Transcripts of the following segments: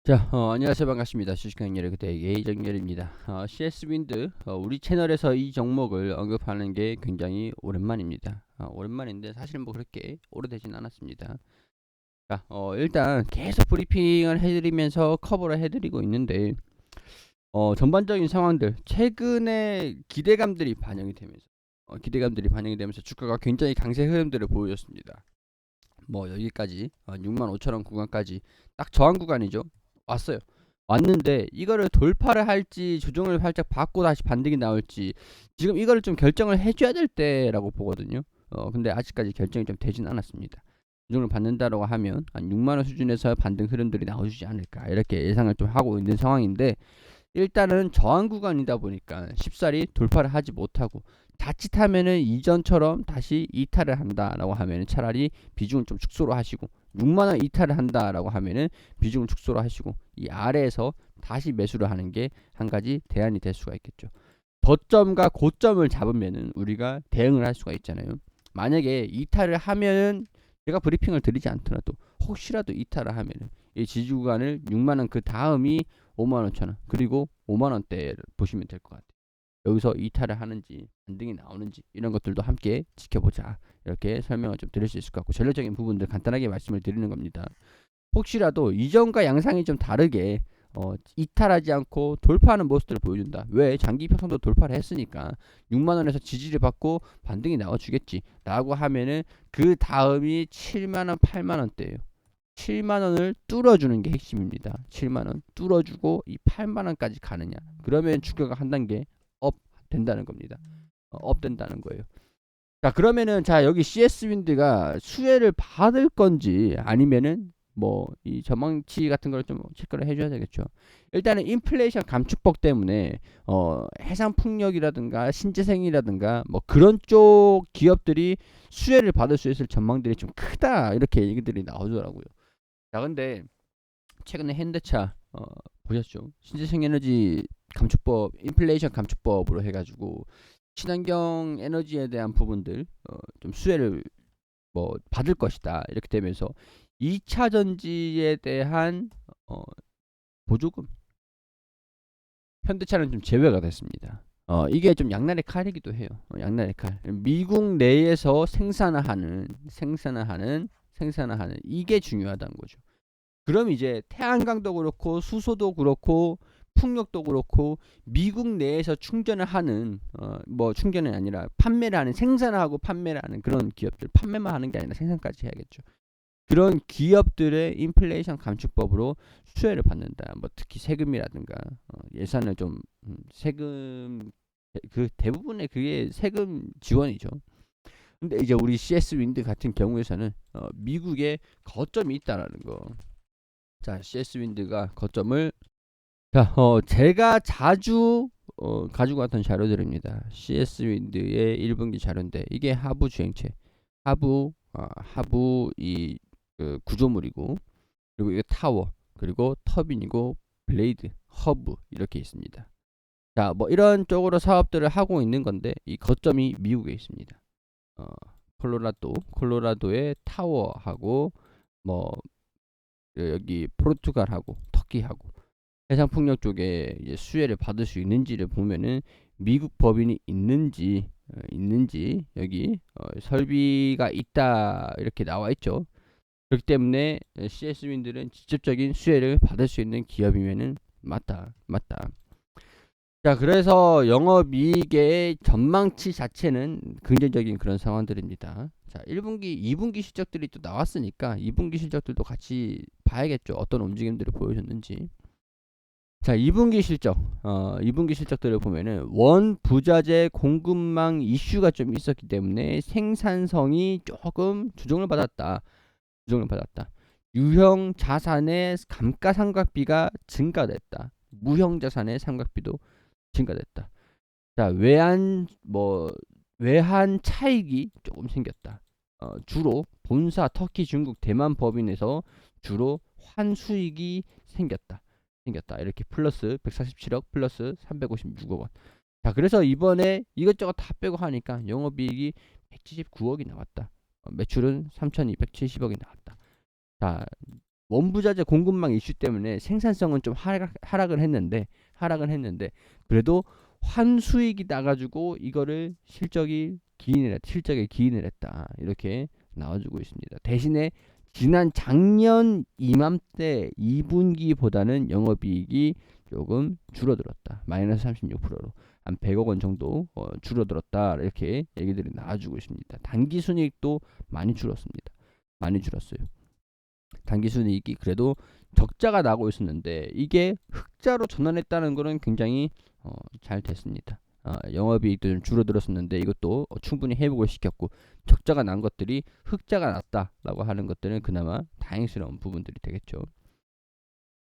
자, 안녕하세요. 반갑습니다. 주식강렬의 그대 예정렬입니다. CS 윈드, 우리 채널에서 이 종목을 언급하는 게 굉장히 오랜만입니다. 오랜만인데 사실 뭐 그렇게 오래되진 않았습니다. 자, 일단 계속 브리핑을 해드리면서 커버를 해드리고 있는데, 전반적인 상황들, 최근에 기대감들이 반영이 되면서 주가가 굉장히 강세 흐름들을 보여줬습니다. 뭐 여기까지 65,000원 구간까지 딱 저항 구간이죠. 왔어요. 왔는데 이거를 돌파를 할지 조정을 살짝 받고 다시 반등이 나올지 지금 이거를 좀 결정을 해줘야 될 때라고 보거든요. 근데 아직까지 결정이 좀 되진 않았습니다. 조정을 받는다라고 하면 한 6만원 수준에서 반등 흐름들이 나와주지 않을까 이렇게 예상을 좀 하고 있는 상황인데, 일단은 저항 구간이다 보니까 쉽사리 돌파를 하지 못하고 자칫하면은 이전처럼 다시 이탈을 한다라고 하면은 차라리 비중을 좀 축소로 하시고, 6만원 이탈을 한다라고 하면은 비중을 축소로 하시고 이 아래에서 다시 매수를 하는 게 한 가지 대안이 될 수가 있겠죠. 저점과 고점을 잡으면은 우리가 대응을 할 수가 있잖아요. 만약에 이탈을 하면은 제가 브리핑을 드리지 않더라도 혹시라도 이탈을 하면은 이 지지 구간을 6만원 그 다음이 5만 5천 원 그리고 5만 원대를 보시면 될 것 같아요. 여기서 이탈을 하는지 반등이 나오는지 이런 것들도 함께 지켜보자, 이렇게 설명을 좀 드릴 수 있을 것 같고, 전략적인 부분들 간단하게 말씀을 드리는 겁니다. 혹시라도 이전과 양상이 좀 다르게 이탈하지 않고 돌파하는 모습들을 보여준다. 왜? 장기 평선도 돌파를 했으니까 6만원에서 지지를 받고 반등이 나와주겠지 라고 하면은 그 다음이 7만원 8만원대예요. 7만원을 뚫어주는 게 핵심입니다. 7만원 뚫어주고 이 8만원까지 가느냐, 그러면 주가가 한 단계 업 된다는 겁니다. 업 된다는 거예요. 자, 그러면은 자 여기 CS 윈드가 수혜를 받을 건지 아니면은 뭐 이 전망치 같은 걸 좀 체크를 해줘야 되겠죠. 일단은 인플레이션 감축법 때문에 해상 풍력이라든가 신재생이라든가 뭐 그런 쪽 기업들이 수혜를 받을 수 있을 전망들이 좀 크다, 이렇게 얘기들이 나오더라고요. 자, 근데 최근에 현대차 보셨죠? 신재생 에너지 감축법, 인플레이션 감축법으로 해가지고 친환경 에너지에 대한 부분들 좀 수혜를 뭐 받을 것이다 이렇게 되면서 2차 전지에 대한 보조금, 현대차는 좀 제외가 됐습니다. 이게 좀 양날의 칼이기도 해요. 양날의 칼. 미국 내에서 생산을 하는 이게 중요하다는 거죠. 그럼 이제 태양광도 그렇고 수소도 그렇고 풍력도 그렇고 미국 내에서 충전을 하는 뭐 충전이 아니라 판매를 하는, 생산을 하고 판매를 하는 그런 기업들, 판매만 하는 게 아니라 생산까지 해야겠죠. 그런 기업들의 인플레이션 감축법으로 수혜를 받는다. 뭐 특히 세금이라든가 예산을 좀 세금, 그 대부분의 그게 세금 지원이죠. 근데 이제 우리 CS 윈드 같은 경우에서는 미국에 거점이 있다라는 거. 자, CS 윈드가 거점을, 자, 제가 자주 가지고 왔던 자료들입니다. CS 윈드의 1분기 자료인데 이게 하부 주행체, 하부 그 구조물이고, 그리고 이게 타워, 그리고 터빈이고, 블레이드, 허브 이렇게 있습니다. 자, 뭐 이런 쪽으로 사업들을 하고 있는 건데 이 거점이 미국에 있습니다. 어, 콜로라도의 타워하고 뭐 여기 포르투갈하고 터키하고 해상풍력 쪽에 이제 수혜를 받을 수 있는지를 보면은 미국 법인이 있는지 여기 설비가 있다 이렇게 나와 있죠. 그렇기 때문에 CS 윈들은 직접적인 수혜를 받을 수 있는 기업이면은 맞다. 자, 그래서 영업이익의 전망치 자체는 긍정적인 그런 상황들입니다. 자, 1분기, 2분기 실적들이 또 나왔으니까 2분기 실적들도 같이 봐야겠죠. 어떤 움직임들을 보여줬는지. 자, 2분기 실적, 2분기 실적들을 보면은 원 부자재 공급망 이슈가 좀 있었기 때문에 생산성이 조금 조정을 받았다. 유형 자산의 감가상각비가 증가됐다. 무형 자산의 상각비도 증가됐다. 자, 외환 차익이 조금 생겼다. 주로 본사 터키 중국 대만 법인에서 주로 환수익이 생겼다. 이렇게 플러스 147억 플러스 356억 원. 자, 그래서 이번에 이것저것 다 빼고 하니까 영업이익이 179억이 나왔다. 매출은 3,270억이 나왔다. 자, 원부자재 공급망 이슈 때문에 생산성은 좀 하락을 했는데 그래도 환수익이 나가지고 이거를 실적에 기인을 했다. 이렇게 나와주고 있습니다. 대신에 지난 작년 이맘때 2분기보다는 영업이익이 조금 줄어들었다. 마이너스 36%로 한 100억 원 정도 줄어들었다. 이렇게 얘기들이 나와주고 있습니다. 단기순이익도 많이 줄었습니다. 많이 줄었어요. 단기순이익이 그래도 적자가 나고 있었는데 이게 흑자로 전환했다는 것은 굉장히 잘 됐습니다. 영업이익도 좀 줄어들었었는데 이것도 충분히 회복을 시켰고 적자가 난 것들이 흑자가 났다라고 하는 것들은 그나마 다행스러운 부분들이 되겠죠.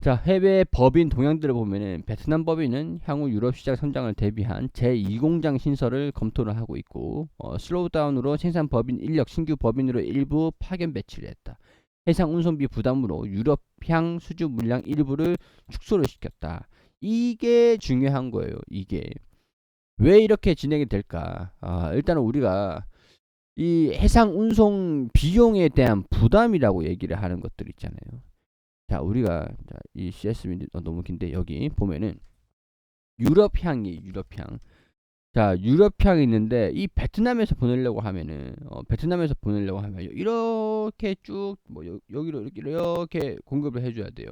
자, 해외 법인 동향들을 보면은 베트남 법인은 향후 유럽 시장 성장을 대비한 제2공장 신설을 검토를 하고 있고 슬로우다운으로 생산 법인 인력 신규 법인으로 일부 파견 배치를 했다. 해상 운송비 부담으로 유럽향 수주 물량 일부를 축소를 시켰다. 이게 중요한 거예요. 이게 왜 이렇게 진행이 될까? 일단은 우리가 이 해상 운송 비용에 대한 부담이라고 얘기를 하는 것들 있잖아요. 자, 우리가 이 CS 너무 긴데 여기 보면은 유럽향이 유럽향. 자, 유럽향이 있는데 이 베트남에서 보내려고 하면은 이렇게 쭉 뭐 여기로 이렇게 공급을 해줘야 돼요.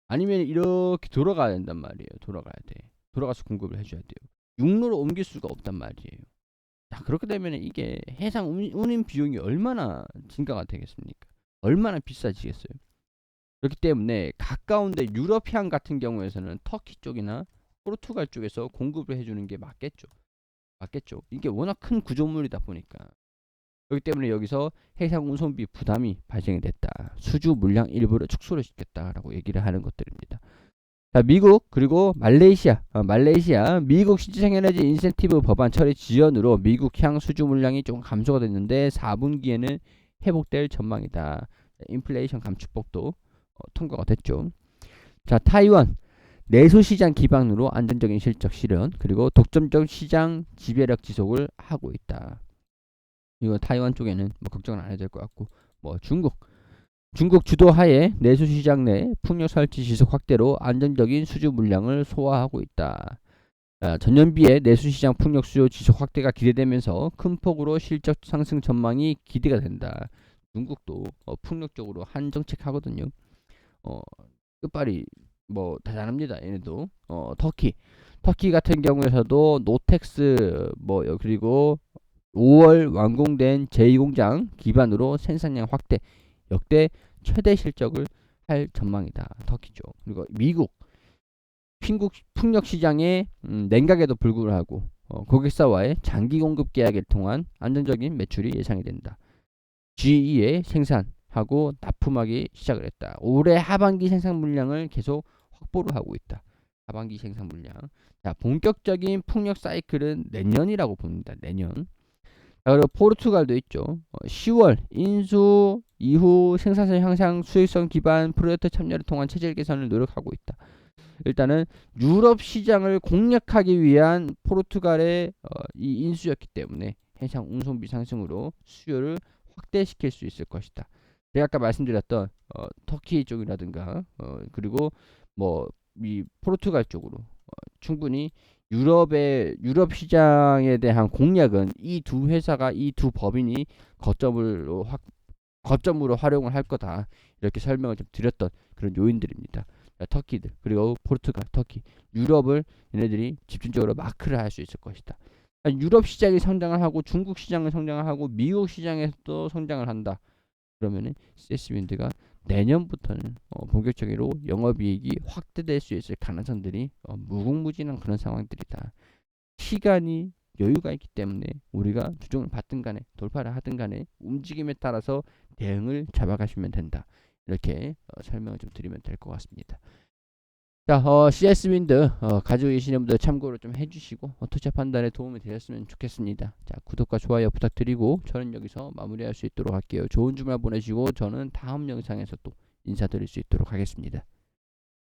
아니면 이렇게 돌아가야 된단 말이에요. 돌아가서 공급을 해줘야 돼요. 육로로 옮길 수가 없단 말이에요. 자, 그렇게 되면 이게 해상 운임 비용이 얼마나 증가가 되겠습니까? 얼마나 비싸지겠어요? 그렇기 때문에 가까운데 유럽향 같은 경우에서는 터키 쪽이나 포르투갈 쪽에서 공급을 해주는 게 맞겠죠. 이게 워낙 큰 구조물이다 보니까. 그렇기 때문에 여기서 해상 운송비 부담이 발생이 됐다. 수주 물량 일부를 축소를 시켰다라고 얘기를 하는 것들입니다. 자, 미국 그리고 말레이시아 미국 신재생에너지 인센티브 법안 처리 지연으로 미국향 수주 물량이 조금 감소가 됐는데 4분기에는 회복될 전망이다. 인플레이션 감축법도 통과가 됐죠. 자, 타이완 내수 시장 기반으로 안정적인 실적 실현 그리고 독점적 시장 지배력 지속을 하고 있다. 이거 타이완 쪽에는 뭐 걱정은 안 해도 될 것 같고 뭐 중국 주도하에 내수 시장 내 풍력 설치 지속 확대로 안정적인 수주 물량을 소화하고 있다. 전년비에 내수 시장 풍력 수요 지속 확대가 기대되면서 큰 폭으로 실적 상승 전망이 기대가 된다. 중국도 풍력적으로 한 정책 하거든요. 끝발이 뭐 대단합니다. 얘네도 터키 같은 경우에서도 노텍스 뭐 그리고 5월 완공된 제2공장 기반으로 생산량 확대 역대 최대 실적을 할 전망이다. 터키죠. 그리고 미국 풍력 시장의 냉각에도 불구하고 고객사와의 장기 공급 계약을 통한 안정적인 매출이 예상이 된다. GE의 생산하고 납품하기 시작을 했다. 올해 하반기 생산 물량을 계속 확보를 하고 있다. 하반기 생산 물량. 자, 본격적인 풍력 사이클은 내년이라고 봅니다. 내년. 자, 그리고 포르투갈도 있죠. 10월 인수 이후 생산성 향상 수익성 기반 프로젝트 참여를 통한 체질 개선을 노력하고 있다. 일단은 유럽 시장을 공략하기 위한 포르투갈의 이 인수였기 때문에 해상 운송비 상승으로 수요를 확대시킬 수 있을 것이다. 제가 아까 말씀드렸던 터키 쪽이라든가 그리고 뭐 이 포르투갈 쪽으로 충분히 유럽 시장에 대한 공략은 이 두 회사가 이 두 법인이 거점으로 활용을 할 거다. 이렇게 설명을 좀 드렸던 그런 요인들입니다. 터키들 그리고 포르투갈, 터키, 유럽을 얘네들이 집중적으로 마크를 할 수 있을 것이다. 유럽 시장이 성장을 하고 중국 시장을 성장을 하고 미국 시장에서도 성장을 한다. 그러면은 CS윈드가 내년부터는 본격적으로 영업이익이 확대될 수 있을 가능성들이 무궁무진한 그런 상황들이다. 시간이 여유가 있기 때문에 우리가 주종을 받든 간에 돌파를 하든 간에 움직임에 따라서 대응을 잡아가시면 된다. 이렇게 설명을 좀 드리면 될 것 같습니다. 자, CS윈드 가지고 계시는 분들 참고로 좀 해주시고 투자 판단에 도움이 되셨으면 좋겠습니다. 자, 구독과 좋아요 부탁드리고 저는 여기서 마무리할 수 있도록 할게요. 좋은 주말 보내시고 저는 다음 영상에서 또 인사드릴 수 있도록 하겠습니다.